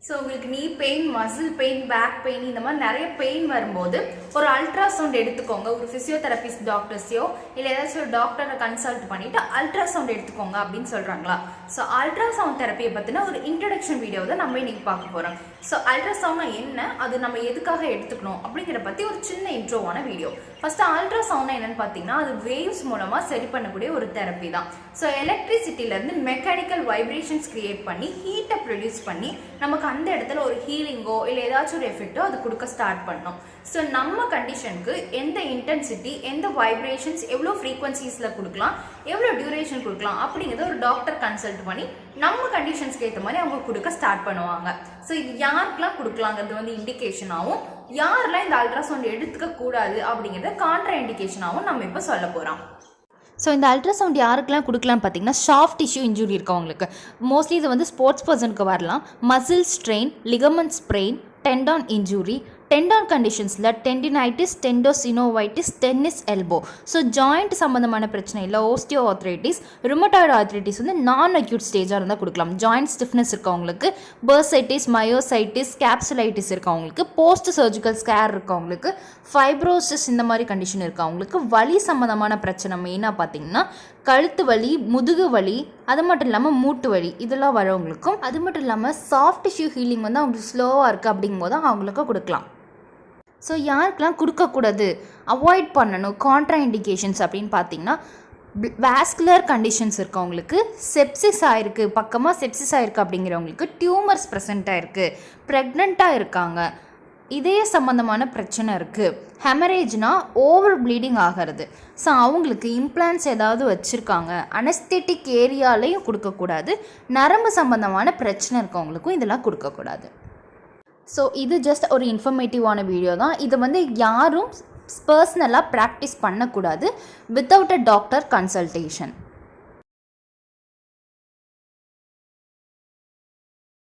So உங்களுக்கு knee pain, muscle pain, back pain இந்த மாதிரி நிறைய பெயின் வரும்போது ஒரு அல்ட்ராசவுண்ட் எடுத்துக்கோங்க. ஒரு ஃபிசியோதெரபிஸ்ட் டாக்டர்ஸையோ இல்லை ஏதாச்சும் ஒரு டாக்டரை கன்சல்ட் பண்ணிவிட்டு அல்ட்ராசவுண்ட் எடுத்துக்கோங்க அப்படின்னு சொல்கிறாங்களா. ஸோ அல்ட்ராசவுண்ட் தெரப்பியை பற்றின ஒரு இன்ட்ரடக்ஷன் வீடியோ தான் நம்ம இன்னைக்கு பார்க்க போகிறோம். ஸோ அல்ட்ராசவுண்ட்னா என்ன, அது நம்ம எதுக்காக எடுத்துக்கணும் அப்படிங்கிறத பற்றி ஒரு சின்ன இன்ட்ரோவான வீடியோ. ஃபஸ்ட்டு அல்ட்ராசவுண்ட்னா என்னென்னு பார்த்தீங்கன்னா, அது வேவ்ஸ் மூலமாக சரி பண்ணக்கூடிய ஒரு தெரப்பி தான். ஸோ எலக்ட்ரிசிட்டியிலேருந்து மெக்கானிக்கல் வைப்ரேஷன்ஸ் கிரியேட் பண்ணி ஹீட்டை ப்ரொடியூஸ் பண்ணி நமக்கு அந்த இடத்துல ஒரு ஹீலிங்கோ இல்லை ஏதாச்சும் ஒரு எஃபெக்டோ அது கொடுக்க ஸ்டார்ட் பண்ணோம். ஸோ நம்ம கண்டிஷனுக்கு எந்த இன்டென்சிட்டி, எந்த வைப்ரேஷன்ஸ், எவ்வளோ ஃப்ரீக்வன்சிஸில் கொடுக்கலாம், எவ்வளோ டியூரேஷன் கொடுக்கலாம் அப்படிங்கிறத ஒரு டாக்டர் கன்சல்ட் பண்ணி நம்ம கண்டிஷன்ஸ்க்கு ஏற்ற மாதிரி அவங்க கொடுக்க ஸ்டார்ட் பண்ணுவாங்க. ஸோ இது யாருக்கெல்லாம் கொடுக்கலாங்கிறது வந்து இண்டிகேஷனாகவும், யாரெல்லாம் இந்த அல்ட்ராசவுண்ட் எடுத்துக்க கூடாது அப்படிங்கிறத கான்ட்ரா இண்டிகேஷனாகவும் நம்ம இப்போ சொல்ல போகிறோம். ஸோ இந்த அல்ட்ராசவுண்ட் யாருக்கெல்லாம் கொடுக்கலான்னு பார்த்தீங்கன்னா, சாஃப்ட் டிஷ்யூ இன்ஜுரி இருக்கவங்களுக்கு. மோஸ்ட்லி இது வந்து ஸ்போர்ட்ஸ் பர்சனுக்கு வரலாம். Muscle strain, ligament sprain, tendon injury, tendon கண்டிஷன்ஸில் tendinitis, tenosynovitis, tennis elbow. So joint சம்மந்தமான பிரச்சனை இல்லை, ஓஸ்டியோ ஆர்த்ரைட்டிஸ், ருமட்டாய்டு ஆர்த்ரைட்டிஸ் வந்து நான் அக்யூட் ஸ்டேஜாக இருந்தால் கொடுக்கலாம். ஜாயிண்ட் ஸ்டிஃப்னஸ் இருக்கவங்களுக்கு, பர்சைட்டிஸ், மயோசைட்டிஸ், கேப்சுலைட்டிஸ் இருக்கவங்களுக்கு, போஸ்ட் சர்ஜிக்கல் ஸ்கேர் இருக்கவங்களுக்கு, ஃபைப்ரோசிஸ் இந்த மாதிரி கண்டிஷன் இருக்கவங்களுக்கு, வலி சம்மந்தமான பிரச்சனை மெயினாக பார்த்தீங்கன்னா கழுத்து வலி, முதுகு வலி, அது மட்டும் இல்லாமல் மூட்டு வலி இதெல்லாம் வரவங்களுக்கும், அது மட்டும் இல்லாமல் சாஃப்ட் டிஷ்யூ ஹீலிங் வந்து அவங்களுக்கு ஸ்லோவாக இருக்குது அப்படிங்கும்போது அவங்களுக்கு கொடுக்கலாம். ஸோ யாருக்கெல்லாம் கொடுக்கக்கூடாது, அவாய்ட் பண்ணணும் கான்ட்ரா இண்டிகேஷன்ஸ் அப்படின்னு பார்த்தீங்கன்னா, வாஸ்குலர் கண்டிஷன்ஸ் இருக்கவங்களுக்கு, செப்சிஸ் ஆகிருக்கு, பக்கமாக செப்சிஸ் ஆகிருக்கு அப்படிங்கிறவங்களுக்கு, டியூமர்ஸ் ப்ரெசென்ட் ஆகிருக்கு, ப்ரெக்னெண்ட்டாக இருக்காங்க, இதய சம்மந்தமான பிரச்சனை இருக்குது, ஹெமரேஜ்னால் ஓவர் ப்ளீடிங் ஆகிறது, ஸோ அவங்களுக்கு இம்ப்ளான்ஸ் ஏதாவது வச்சுருக்காங்க, அனஸ்தெட்டிக் ஏரியாலையும் கொடுக்கக்கூடாது, நரம்பு சம்மந்தமான பிரச்சனை இருக்கவங்களுக்கும் இதெல்லாம் கொடுக்கக்கூடாது. ஸோ இது ஜஸ்ட் ஒரு இன்ஃபர்மேட்டிவான வீடியோ தான். இதை வந்து யாரும் பர்சனலாக ப்ராக்டிஸ் பண்ணக்கூடாது வித்தவுட் அ டாக்டர் கன்சல்டேஷன்.